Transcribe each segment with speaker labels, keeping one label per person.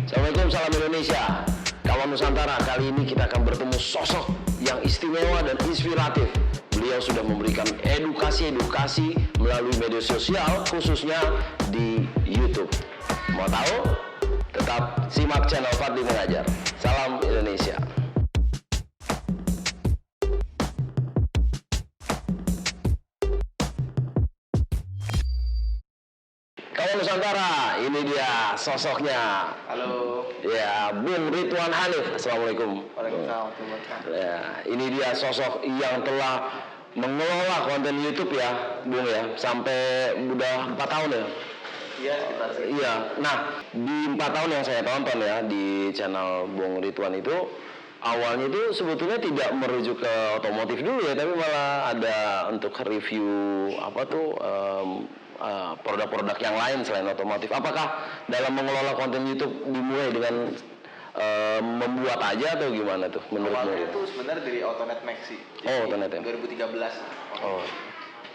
Speaker 1: Assalamualaikum, salam Indonesia. Kawan Nusantara, kali ini kita akan bertemu sosok yang istimewa dan inspiratif. Beliau sudah memberikan edukasi melalui media sosial, khususnya di YouTube. Mau tahu? Tetap simak channel Fadli Mengajar. Salam Indonesia. Kawan Nusantara, ini dia sosoknya.
Speaker 2: Halo.
Speaker 1: Ya, Bung Ridwan Hanif. Assalamualaikum.
Speaker 2: Waalaikumsalam.
Speaker 1: Ya, ini dia sosok yang telah mengelola konten YouTube ya, Bung ya, sampai udah 4 tahun ya.
Speaker 2: Iya, sekitar segitu.
Speaker 1: Iya. Nah, di 4 tahun yang saya tonton ya di channel Bung Ridwan itu, awalnya itu sebetulnya tidak merujuk ke otomotif dulu ya, tapi malah ada untuk review apa tuh produk-produk yang lain selain otomotif. Apakah dalam mengelola konten YouTube dimulai dengan membuat aja atau gimana tuh menurut
Speaker 2: Awalnya
Speaker 1: Bung?
Speaker 2: itu sebenarnya dari Autonet Max sih.
Speaker 1: Oh, Autonet ya.
Speaker 2: 2013.
Speaker 1: Oh.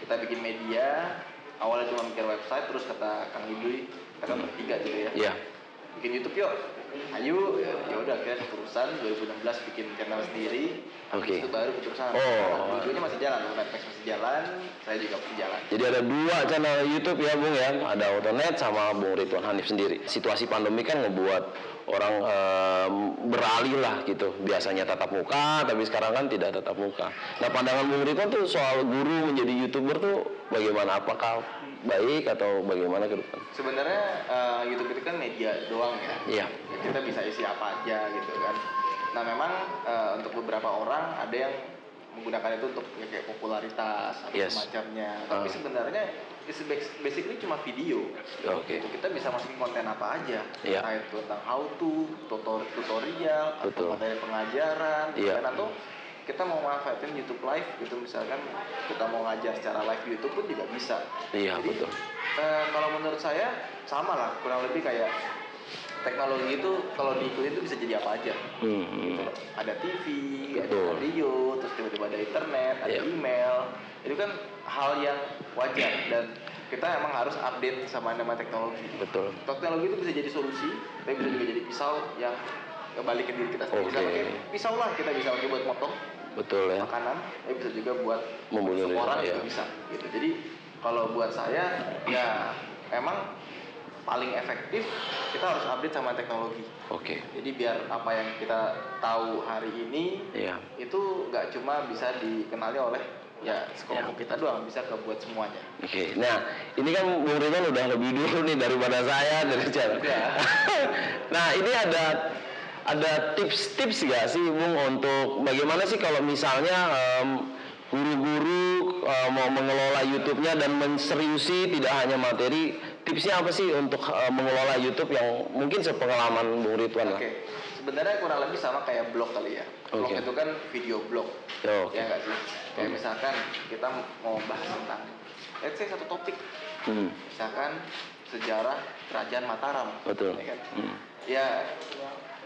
Speaker 2: Kita bikin media, awalnya cuma bikin website, terus kata Kang Idui, kita kan bertiga gitu ya.
Speaker 1: Iya.
Speaker 2: Bikin YouTube yuk. Ayo, ya udah akhirnya keterusan 2016 bikin channel sendiri.
Speaker 1: Oke.
Speaker 2: Itu baru keterusan.
Speaker 1: Oh.
Speaker 2: Videonya masih jalan, Autonet Max masih jalan, saya juga masih jalan.
Speaker 1: Jadi ada 2 channel YouTube ya Bung ya, ada Autonet sama Bung Ridwan Hanif sendiri. Situasi pandemi kan ngebuat orang beralih lah gitu. Biasanya tatap muka, tapi sekarang kan tidak tatap muka. Nah, pandangan Bung Ridwan tuh soal guru menjadi YouTuber tuh bagaimana? Apakah baik atau bagaimana ke depan?
Speaker 2: Sebenarnya YouTube itu kan media doang ya.
Speaker 1: Iya.
Speaker 2: Ya, kita bisa isi apa aja gitu kan. Nah memang untuk beberapa orang ada yang menggunakan itu untuk ya, kayak popularitas atau
Speaker 1: Yes.
Speaker 2: semacamnya. Tapi sebenarnya basically cuma video.
Speaker 1: Oke.
Speaker 2: Gitu. Kita bisa masukin konten apa aja.
Speaker 1: Iya.
Speaker 2: Entah itu tentang how to, tutorial,
Speaker 1: Betul.
Speaker 2: atau materi pengajaran,
Speaker 1: Iya.
Speaker 2: kan, atau kita mau manfaatin YouTube Live gitu, misalkan kita mau ngajar secara live di YouTube pun juga bisa.
Speaker 1: Iya,
Speaker 2: Jadi,
Speaker 1: betul.
Speaker 2: kalau menurut saya sama lah, kurang lebih kayak teknologi itu kalau diikutin itu bisa jadi apa aja. Ada TV, ada
Speaker 1: Betul.
Speaker 2: radio, terus tiba-tiba ada internet, ada
Speaker 1: Iya.
Speaker 2: email. Itu kan hal yang wajar dan kita emang harus update sama nama teknologi.
Speaker 1: Betul.
Speaker 2: Teknologi itu bisa jadi solusi, tapi bisa juga jadi pisau yang kembali ke diri kita sendiri.
Speaker 1: Oke.
Speaker 2: Misalnya kayak pisau lah kita bisa pakai buat motong
Speaker 1: Betul ya.
Speaker 2: makanan, tapi bisa juga buat
Speaker 1: Membunuh diri,
Speaker 2: orang
Speaker 1: ya.
Speaker 2: juga bisa. Gitu. Jadi kalau buat saya ya emang paling efektif kita harus update sama teknologi.
Speaker 1: Oke.
Speaker 2: Jadi biar apa yang kita tahu hari ini
Speaker 1: Iya.
Speaker 2: itu nggak cuma bisa dikenali oleh ya sekelompok kita doang, bisa ke buat semuanya.
Speaker 1: Oke, nah ini kan Bung Ridwan udah lebih dulu nih daripada saya dari channel.
Speaker 2: Udah.
Speaker 1: Nah ini ada tips-tips gak sih Bung untuk bagaimana sih kalau misalnya guru-guru mau mengelola YouTube-nya dan menseriusi tidak hanya materi, tipsnya apa sih untuk mengelola YouTube yang mungkin sepengalaman Bung Ridwan lah?
Speaker 2: Oke, sebenarnya kurang lebih sama kayak blog kali ya. Blog
Speaker 1: Oke.
Speaker 2: itu kan video blog,
Speaker 1: Oh, oke.
Speaker 2: ya nggak sih? Kayak misalkan kita mau bahas tentang, let's say satu topik, misalkan sejarah Kerajaan Mataram,
Speaker 1: Betul.
Speaker 2: ya kan? Ya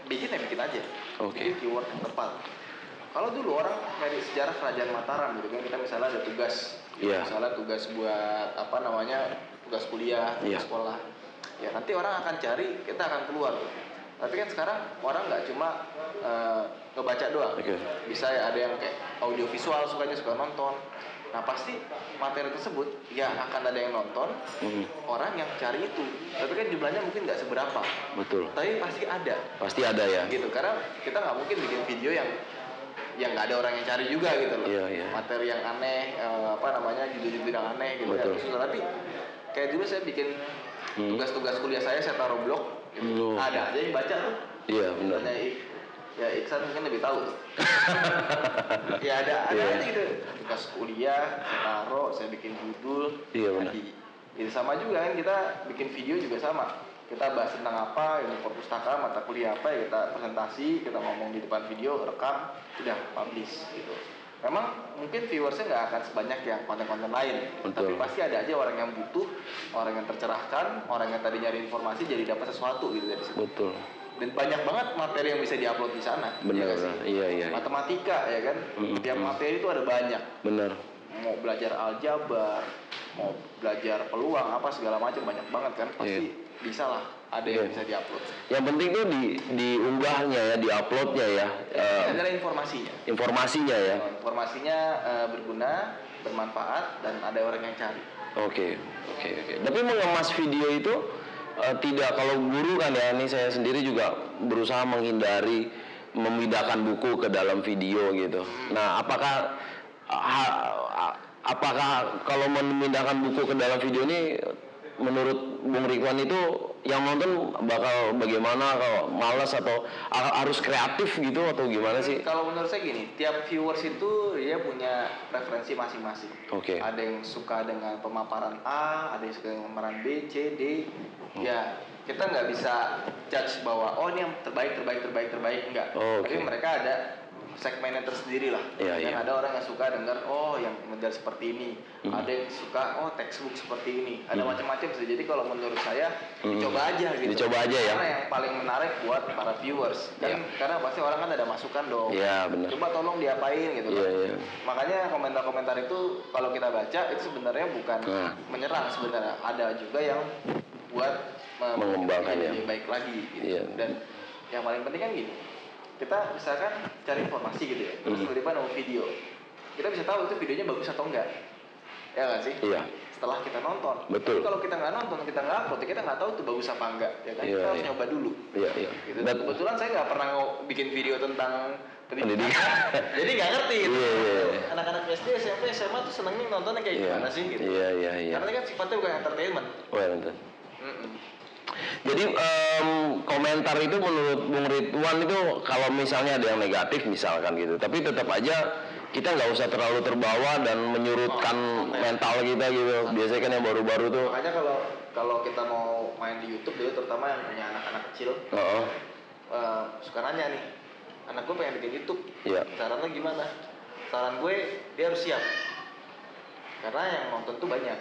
Speaker 2: bikin aja.
Speaker 1: Oke.
Speaker 2: Jadi keyword yang tepat. Kalau dulu orang nyari sejarah Kerajaan Mataram gitu kan, kita misalnya ada tugas,
Speaker 1: Iya.
Speaker 2: misalnya tugas buat apa namanya, tugas kuliah,
Speaker 1: Iya.
Speaker 2: tugas sekolah. Ya nanti orang akan cari, kita akan keluar. Tapi kan sekarang orang nggak cuma ngebaca doang.
Speaker 1: Oke.
Speaker 2: Bisa ya ada yang kayak audio visual suka nonton. Nah pasti materi tersebut ya akan ada yang nonton, orang yang cari itu. Tapi kan jumlahnya mungkin nggak seberapa.
Speaker 1: Betul.
Speaker 2: Tapi pasti ada.
Speaker 1: Pasti ada ya.
Speaker 2: Gitu karena kita nggak mungkin bikin video yang nggak ada orang yang cari juga gitu loh.
Speaker 1: Iya, iya.
Speaker 2: Materi yang aneh, apa namanya judul-judul yang aneh gitu.
Speaker 1: Betul.
Speaker 2: Ya. Terus, tapi kayak dulu saya bikin tugas-tugas kuliah saya taruh blog. Gitu. Ada aja yang baca tuh.
Speaker 1: Iya benar.
Speaker 2: Ya Iksan mungkin lebih tahu. Ya ada
Speaker 1: Iya.
Speaker 2: aja gitu. Tugas kuliah, saya taruh, saya bikin judul.
Speaker 1: Iya, benar.
Speaker 2: Jadi sama juga kan kita bikin video juga sama. Kita bahas tentang apa, ini perpustakaan, mata kuliah apa, ya kita presentasi, kita ngomong di depan video, rekam, udah publish gitu. Memang mungkin viewersnya nggak akan sebanyak yang konten-konten lain,
Speaker 1: Betul.
Speaker 2: tapi pasti ada aja orang yang butuh, orang yang tercerahkan, orang yang tadi nyari informasi jadi dapat sesuatu gitu dari situ.
Speaker 1: Betul.
Speaker 2: Dan banyak banget materi yang bisa diupload di sana.
Speaker 1: Benar.
Speaker 2: Ya nggak sih?
Speaker 1: Iya.
Speaker 2: Matematika ya kan, tiap materi itu ada banyak.
Speaker 1: Benar.
Speaker 2: Mau belajar aljabar, mau belajar peluang apa segala macam banyak banget kan. Pasti bisa lah, ada yang bisa diupload.
Speaker 1: Yang penting tuh diunggahnya ya, diuploadnya ya.
Speaker 2: Ini adalah informasinya.
Speaker 1: Informasinya ya.
Speaker 2: Informasinya berguna, bermanfaat, dan ada orang yang cari.
Speaker 1: Oke. Tapi mengemas video itu tidak, kalau guru kan ya, ini saya sendiri juga berusaha menghindari memindahkan buku ke dalam video gitu. Nah, apakah kalau memindahkan buku ke dalam video ini menurut Bung Ridwan itu yang nonton bakal bagaimana, kalau malas atau harus kreatif gitu atau gimana sih?
Speaker 2: Kalau menurut saya gini, tiap viewers itu dia punya preferensi masing-masing.
Speaker 1: Oke.
Speaker 2: Ada yang suka dengan pemaparan A, ada yang suka dengan pemaparan B, C, D. Ya, kita nggak bisa judge bahwa oh ini yang terbaik enggak. Tapi mereka ada segmennya tersendiri lah.
Speaker 1: Iya.
Speaker 2: Ada orang yang suka dengar oh yang model seperti ini, ada yang suka oh textbook seperti ini, ada macam-macam sih. Jadi kalau menurut saya dicoba aja gitu.
Speaker 1: Dicoba aja ya.
Speaker 2: Karena yang paling menarik buat para viewers kan, karena pasti orang kan ada masukan dong.
Speaker 1: Iya benar.
Speaker 2: Coba tolong diapain gitu kan.
Speaker 1: Iya.
Speaker 2: Makanya komentar-komentar itu kalau kita baca itu sebenarnya bukan menyerang sebenarnya, ada juga yang buat
Speaker 1: mengembangkan
Speaker 2: lebih baik lagi gitu.
Speaker 1: Iya.
Speaker 2: Dan yang paling penting kan gini, kita misalkan cari informasi gitu ya, terus tiba-tiba nemu video, kita bisa tahu itu videonya bagus atau enggak, ya nggak sih?
Speaker 1: Iya.
Speaker 2: Setelah kita nonton.
Speaker 1: Betul.
Speaker 2: Tapi kalau kita nggak nonton, kita nggak upload, kita nggak tahu itu bagus apa enggak, ya kan? Kita harus nyoba dulu.
Speaker 1: Iya.
Speaker 2: Gitu. Kebetulan saya nggak pernah bikin video tentang pendidikan. Jadi nggak ngerti gitu.
Speaker 1: Iya.
Speaker 2: Anak-anak SD, SMP, SMA tuh senengnya nontonnya kayak gimana sih gitu.
Speaker 1: Iya.
Speaker 2: Karena ini kan sifatnya bukan entertainment.
Speaker 1: Betul. Jadi komentar itu menurut Bung Ridwan itu kalau misalnya ada yang negatif misalkan gitu, tapi tetap aja kita nggak usah terlalu terbawa dan menyurutkan mental kita gitu. Biasanya kan yang baru-baru tuh.
Speaker 2: Makanya kalau kita mau main di YouTube dulu, terutama yang punya anak-anak kecil, suka nanya nih, anak gue pengen bikin YouTube, saran lo gimana? Saran gue dia harus siap, karena yang nonton tuh banyak.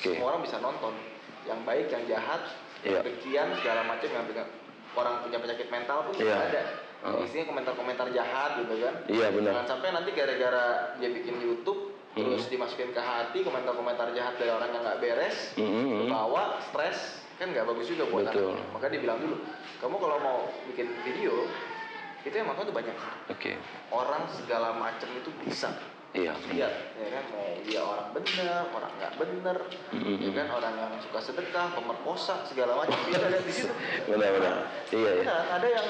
Speaker 2: Semua orang bisa nonton, yang baik, yang jahat, kebencian segala macam, yang orang punya penyakit mental pun juga ada. Isinya komentar-komentar jahat gitu kan. Iya benar. Jangan sampai nanti gara-gara dia bikin YouTube terus dimasukin ke hati komentar-komentar jahat dari orang yang nggak beres, bawa stres, kan nggak bagus juga buat anak. Maka dia bilang dulu, kamu kalau mau bikin video itu yang nonton tuh banyak. Orang segala macam itu bisa. Iya, ya kan, mau dia orang benar, orang nggak benar, ya kan, orang yang suka sedekah, pemerkosa, segala macam bisa lihat di situ.
Speaker 1: Benar. Iya.
Speaker 2: Ada yang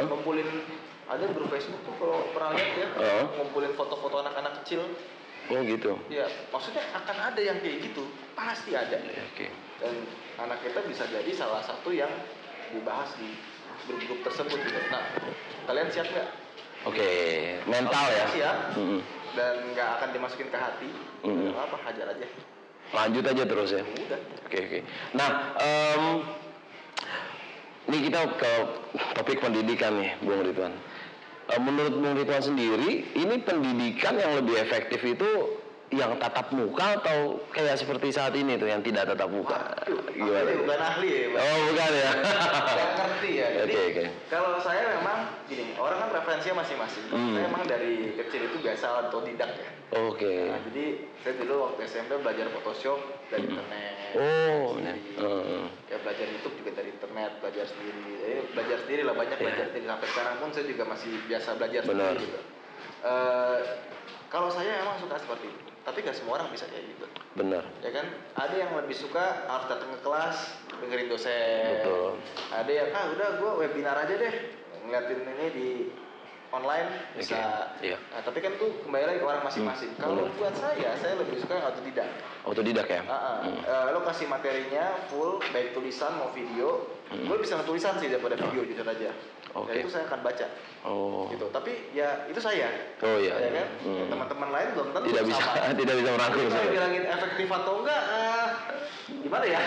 Speaker 2: ngumpulin, ada grup Facebook tuh kalau pernah lihat ya, ngumpulin foto-foto anak-anak kecil. Oh gitu. Ya, maksudnya akan ada yang kayak gitu, pasti ada. Dan anak kita bisa jadi salah satu yang dibahas di grup-grup tersebut gitu. Nah, kalian siap nggak? Mental ya. Siap, dan nggak akan dimasukin ke hati. Apa, hajar aja.
Speaker 1: Lanjut aja terus ya.
Speaker 2: Udah.
Speaker 1: Oke. Nah, ini kita ke topik pendidikan nih, Bung Ridwan. Menurut Bung Ridwan sendiri, ini pendidikan yang lebih efektif itu yang tatap muka atau kayak seperti saat ini tuh yang tidak tatap muka?
Speaker 2: Gimana? Bukan ahli ya, Pak.
Speaker 1: Oh, bukan ya.
Speaker 2: Gak ngerti ya. Jadi kalau saya memang gini, orang kan preferensinya masing-masing. Saya memang dari kecil itu biasa otodidak ya. Nah, jadi saya dulu waktu SMP belajar Photoshop dari internet. Ya belajar YouTube juga dari internet, belajar sendiri. Belajar sendiri lah, banyak belajar sendiri. Sampai sekarang pun saya juga masih biasa belajar sendiri gitu. Kalau saya emang suka seperti itu, tapi gak semua orang bisa kayak gitu. Benar. Ya kan, ada yang lebih suka harus datang ke kelas, dengerin dosen. Betul. Ada yang udah gue webinar aja deh, ngeliatin ini di online bisa. Nah, tapi kan tuh kembali lagi ke orang masing-masing. Kalau buat saya lebih suka yang otodidak. Otodidak ya? Lo kasih materinya full, baik tulisan mau video. Gue bisa tulisan sih daripada video, jujur aja. Dan itu saya akan baca. Gitu. Tapi ya itu saya. Ya kan? Teman-teman lain belum tentu sama. Tidak bisa merangkum. Saya bilangin efektif atau enggak, gimana ya?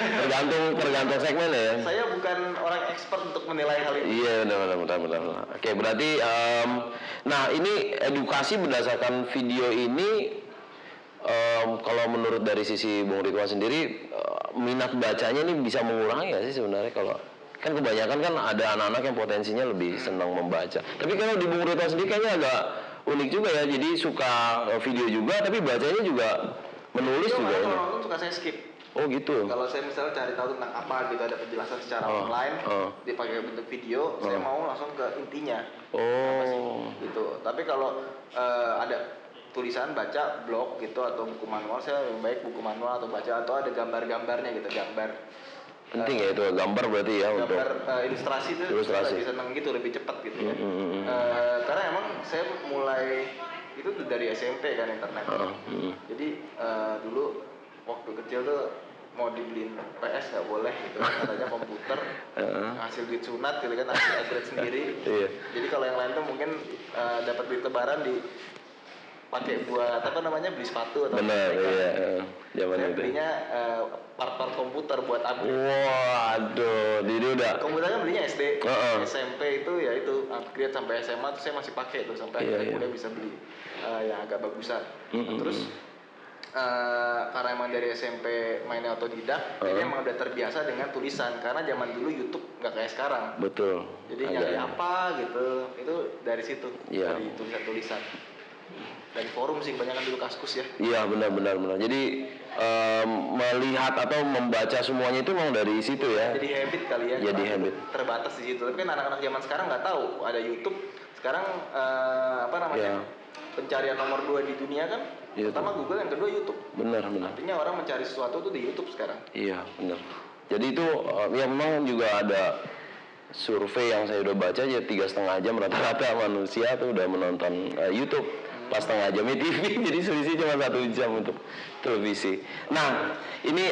Speaker 1: Tergantung segmen ya.
Speaker 2: Saya bukan orang expert untuk menilai hal ini.
Speaker 1: Iya, benar. Oke, berarti nah ini edukasi berdasarkan video ini, kalau menurut dari sisi Bung Ridwan sendiri, minat bacanya ini bisa mengurangi nggak sih sebenarnya? Kalau kan kebanyakan kan ada anak-anak yang potensinya lebih senang membaca. Tapi kalau di Bung Ridwan sendiri kayaknya agak unik juga ya. Jadi suka video juga, tapi bacanya juga menulis juga.
Speaker 2: Kalau nonton suka saya skip.
Speaker 1: Oh gitu.
Speaker 2: Kalau saya misalnya cari tahu tentang apa gitu, ada penjelasan secara online, dipakai bentuk video, saya mau langsung ke intinya. Apa sih? Gitu. Tapi kalau ada tulisan baca blog gitu atau buku manual, saya lebih baik buku manual atau baca atau ada gambar-gambarnya gitu, gambar.
Speaker 1: Penting ya itu gambar berarti ya untuk
Speaker 2: Gambar ilustrasi itu
Speaker 1: ilustrasi.
Speaker 2: lebih seneng gitu, lebih cepat gitu ya. Karena emang saya mulai itu dari SMP kan internet. Jadi dulu waktu kecil tuh mau dibeliin PS nggak boleh gitu, katanya komputer hasil duit sunat gitu kan, hasil upgrade sendiri. Jadi kalau yang lain tuh mungkin dapat duit lebaran pakai buat apa namanya, beli sepatu atau
Speaker 1: benar iya zaman
Speaker 2: saya
Speaker 1: itu.
Speaker 2: belinya part-part komputer buat upgrade.
Speaker 1: Waduh, jadi udah
Speaker 2: Komputernya belinya SD, SMP itu ya itu upgrade sampai SMA tuh saya masih pakai tuh sampai akhirnya kuliah bisa beli yang agak bagusan. Terus karena emang dari SMP mainnya otodidak, jadi emang udah terbiasa dengan tulisan karena zaman dulu YouTube nggak kayak sekarang.
Speaker 1: betul.
Speaker 2: Jadi nyari apa gitu, itu dari situ, dari tulisan-tulisan. Dari forum sih kebanyakan dulu Kaskus ya.
Speaker 1: Iya benar. Jadi melihat atau membaca semuanya itu memang dari situ ya.
Speaker 2: Jadi habit kali ya.
Speaker 1: Jadi habit.
Speaker 2: Terbatas di situ. Tapi kan anak-anak zaman sekarang nggak tahu ada YouTube. Sekarang apa namanya? Pencarian nomor 2 di dunia kan. Pertama Google, yang kedua YouTube.
Speaker 1: Benar.
Speaker 2: Artinya orang mencari sesuatu tuh di YouTube sekarang.
Speaker 1: Iya benar. Jadi itu ya memang juga ada survei yang saya udah baca aja 3,5 jam rata-rata manusia tuh udah menonton YouTube. Pas setengah jamnya TV, jadi selisih cuma 1 jam untuk televisi. Nah, ini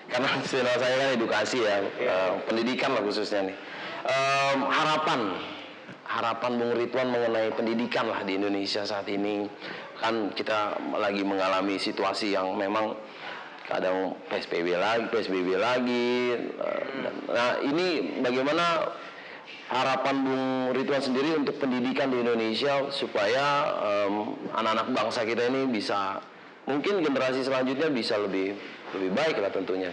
Speaker 1: karena channel saya kan edukasi ya, pendidikan lah khususnya nih. Harapan Bung Ridwan mengenai pendidikan lah di Indonesia saat ini. Kan kita lagi mengalami situasi yang memang kadang PSBB lagi. Nah, ini bagaimana harapan Bung Ridwan sendiri untuk pendidikan di Indonesia supaya anak-anak bangsa kita ini bisa, mungkin generasi selanjutnya bisa lebih baik lah tentunya.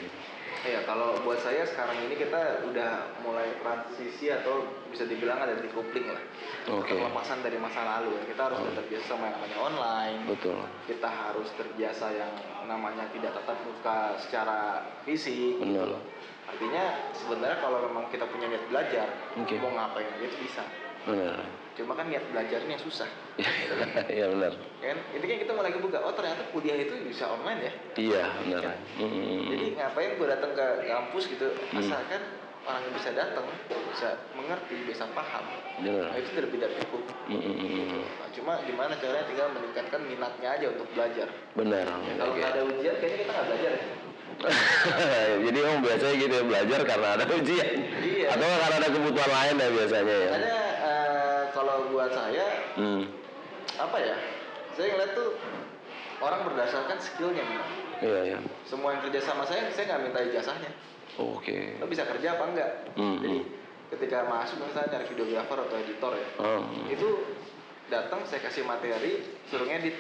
Speaker 2: Iya, kalau buat saya sekarang ini kita udah mulai transisi atau bisa dibilang ada decoupling lah. Pelepasan dari masa lalu. Kita harus terbiasa sama yang namanya online.
Speaker 1: Betul.
Speaker 2: Kita harus terbiasa yang namanya tidak tatap muka secara fisik. Gitu loh. Artinya sebenarnya kalau memang kita punya niat belajar, mau ngapain aja itu bisa.
Speaker 1: Benar.
Speaker 2: Cuma kan niat belajarnya susah.
Speaker 1: Iya benar.
Speaker 2: Kan ini kan kita mulai kebuka, oh ternyata kuliah itu bisa online ya.
Speaker 1: Iya benar.
Speaker 2: Kan? Jadi ngapain gue datang ke kampus gitu, asalkan orang yang bisa datang, bisa mengerti, bisa paham. Nah, itu lebih dari cukup. Nah, cuma gimana caranya, tinggal meningkatkan minatnya aja untuk belajar.
Speaker 1: Benar.
Speaker 2: Ya, kalau nggak ada ujian, kayaknya kita nggak belajar ya.
Speaker 1: Jadi orang biasanya gitu ya, belajar karena ada ujian. Iya. Atau karena ada kebutuhan lain ya biasanya ya.
Speaker 2: Makanya kalau buat saya apa ya, saya ngeliat tuh orang berdasarkan skillnya memang. Iya. Semua yang kerja sama saya nggak minta ijazahnya.
Speaker 1: Oke.
Speaker 2: Lo bisa kerja apa enggak? Jadi ketika masuk misalnya nyari videografer atau editor ya, itu datang saya kasih materi, suruh ngedit.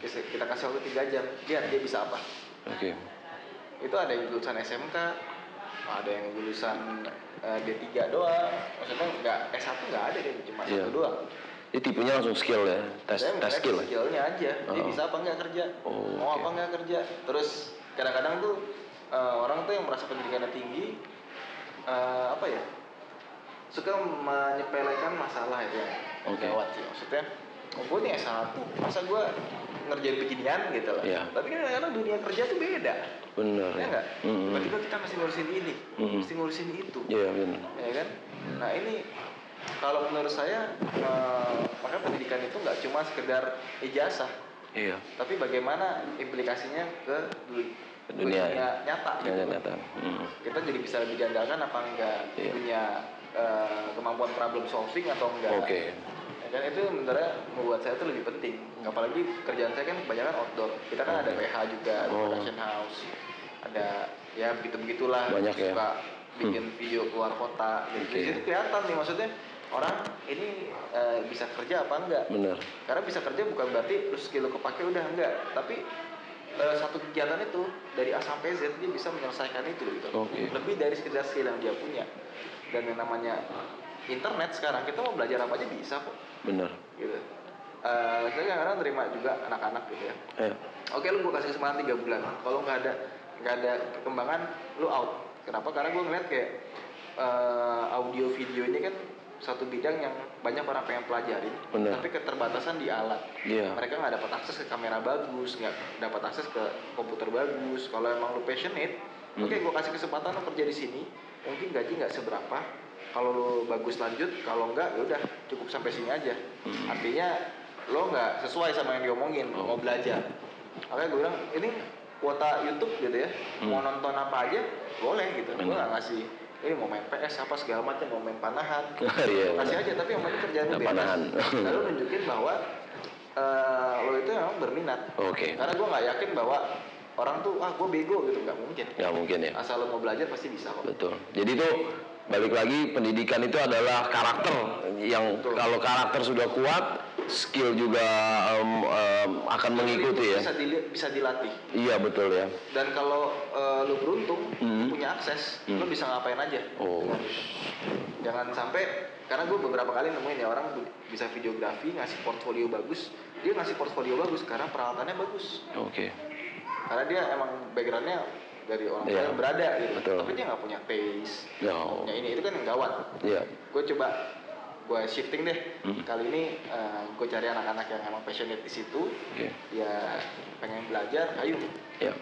Speaker 2: Kita kasih waktu 3 jam, lihat dia bisa apa. Itu ada yang lulusan SMK, ada yang lulusan D3 doang, maksudnya nggak S1 nggak ada deh, cuma satu doang. Jadi
Speaker 1: tipenya langsung skill ya, tes skill.
Speaker 2: Skillnya aja, dia bisa apa nggak kerja, mau apa nggak kerja. Terus kadang-kadang tuh orang tuh yang merasa pendidikannya tinggi, apa ya, suka menyepelekan masalah itu yang gawat sih. Maksudnya, gue nih S1, masa gue ngerjain beginian gitu lah. Tapi kan kadang-kadang dunia kerja tuh beda. Benar. Ya nggak? Tiba-tiba kita masih ngurusin ini, mesti ngurusin itu. Iya benar. Ya kan? Nah ini kalau menurut saya, maka pendidikan itu nggak cuma sekedar ijazah. Iya. Tapi bagaimana implikasinya ke dunia nyata. Gitu. Kita jadi bisa lebih diandalkan apa enggak, punya kemampuan problem solving atau enggak. Dan itu sebenarnya membuat saya itu lebih penting. Apalagi kerjaan saya kan kebanyakan outdoor. Kita kan ada PH juga, ada production house, ada ya begitu-begitulah.
Speaker 1: Banyak ya.
Speaker 2: Suka bikin video keluar kota. Jadi itu kelihatan nih, maksudnya orang ini bisa kerja apa enggak. Benar. Karena bisa kerja bukan berarti terus skill lo kepake udah enggak. Tapi satu kegiatan itu dari A sampai Z dia bisa menyelesaikan itu gitu. Lebih dari sekedar skill yang dia punya. Dan yang namanya internet sekarang, kita mau belajar apa aja bisa kok. Benar. Gitu. Saya kadang-kadang terima juga anak-anak gitu ya. Oke, lu gue kasih kesempatan 3 bulan. Kalau nggak ada nggak ada perkembangan, lu out. Kenapa? Karena gue ngeliat kayak audio videonya kan satu bidang yang banyak orang pengen pelajarin,
Speaker 1: Bener.
Speaker 2: tapi keterbatasan di alat.
Speaker 1: Iya.
Speaker 2: Mereka nggak dapat akses ke kamera bagus, nggak dapat akses ke komputer bagus. Kalau emang lu passionate, oke, gue kasih kesempatan lu kerja di sini, mungkin gaji nggak seberapa. Kalau lu bagus lanjut, kalau enggak ya udah cukup sampai sini aja. Artinya lo nggak sesuai sama yang diomongin, mau belajar. Makanya gue bilang ini kuota YouTube gitu ya, mau nonton apa aja boleh gitu. Gue nggak ngasih ini mau main PS apa segala macam, mau main panahan,
Speaker 1: Iya,
Speaker 2: kasih aja. Tapi yang penting kerjaan lu bebas.
Speaker 1: panahan.
Speaker 2: Lalu nunjukin bahwa lo itu memang berminat.
Speaker 1: Oke.
Speaker 2: Karena gue nggak yakin bahwa orang tuh gue bego gitu, nggak mungkin.
Speaker 1: Nggak mungkin ya.
Speaker 2: Asal lo mau belajar pasti bisa kok.
Speaker 1: Betul. Jadi itu balik lagi, pendidikan itu adalah karakter yang
Speaker 2: Betul.
Speaker 1: kalau karakter sudah kuat, skill juga akan mengikuti ya.
Speaker 2: Bisa dilatih.
Speaker 1: Iya betul ya.
Speaker 2: Dan kalau lo beruntung punya akses, lo bisa ngapain aja.
Speaker 1: Oh.
Speaker 2: Jangan sampai, karena gue beberapa kali nemuin ya orang bisa videografi, ngasih portfolio bagus. Dia ngasih portfolio bagus karena peralatannya bagus.
Speaker 1: Oke.
Speaker 2: Karena dia emang backgroundnya dari orang tua
Speaker 1: Iya,
Speaker 2: yang berada gitu.
Speaker 1: betul.
Speaker 2: Tapi dia nggak punya taste,
Speaker 1: No.
Speaker 2: nggak punya ini, itu kan yang gawat.
Speaker 1: Iya.
Speaker 2: Gue coba shifting deh. Kali ini gue cari anak-anak yang emang passionate di situ.
Speaker 1: Oke.
Speaker 2: Ya pengen belajar, ayo
Speaker 1: Iya.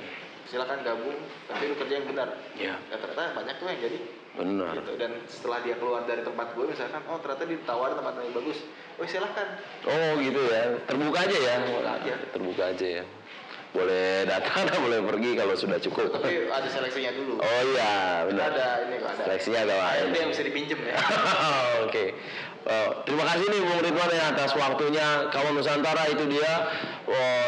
Speaker 2: silakan gabung. Tapi lu kerja yang benar.
Speaker 1: Iya.
Speaker 2: Ya ternyata banyak tuh yang jadi.
Speaker 1: Benar.
Speaker 2: Gitu. Dan setelah dia keluar dari tempat gue misalkan, oh ternyata ditawarin tempat yang bagus, oh silahkan.
Speaker 1: Oh gitu ya. Terbuka aja ya.
Speaker 2: Terbuka aja.
Speaker 1: Terbuka aja ya. Boleh datang, boleh pergi kalau sudah cukup.
Speaker 2: Tapi ada seleksinya dulu.
Speaker 1: Oh iya, benar.
Speaker 2: Ada ini kok ada.
Speaker 1: Seleksinya ada lain.
Speaker 2: Itu yang bisa dipinjem ya.
Speaker 1: Oke. Terima kasih nih Bung Ridwan ya atas waktunya. Kawan Nusantara, itu dia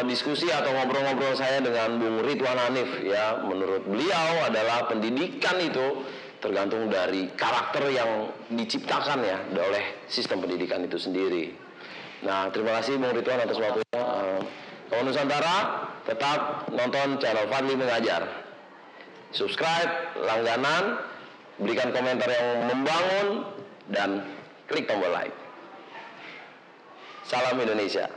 Speaker 1: diskusi atau ngobrol-ngobrol saya dengan Bung Ridwan Hanif ya. Menurut beliau adalah pendidikan itu tergantung dari karakter yang diciptakan ya oleh sistem pendidikan itu sendiri. Nah, terima kasih Bung Ridwan atas waktunya. Kawan Nusantara, tetap nonton channel Fadli Mengajar. Subscribe, langganan, berikan komentar yang membangun, dan klik tombol like. Salam Indonesia.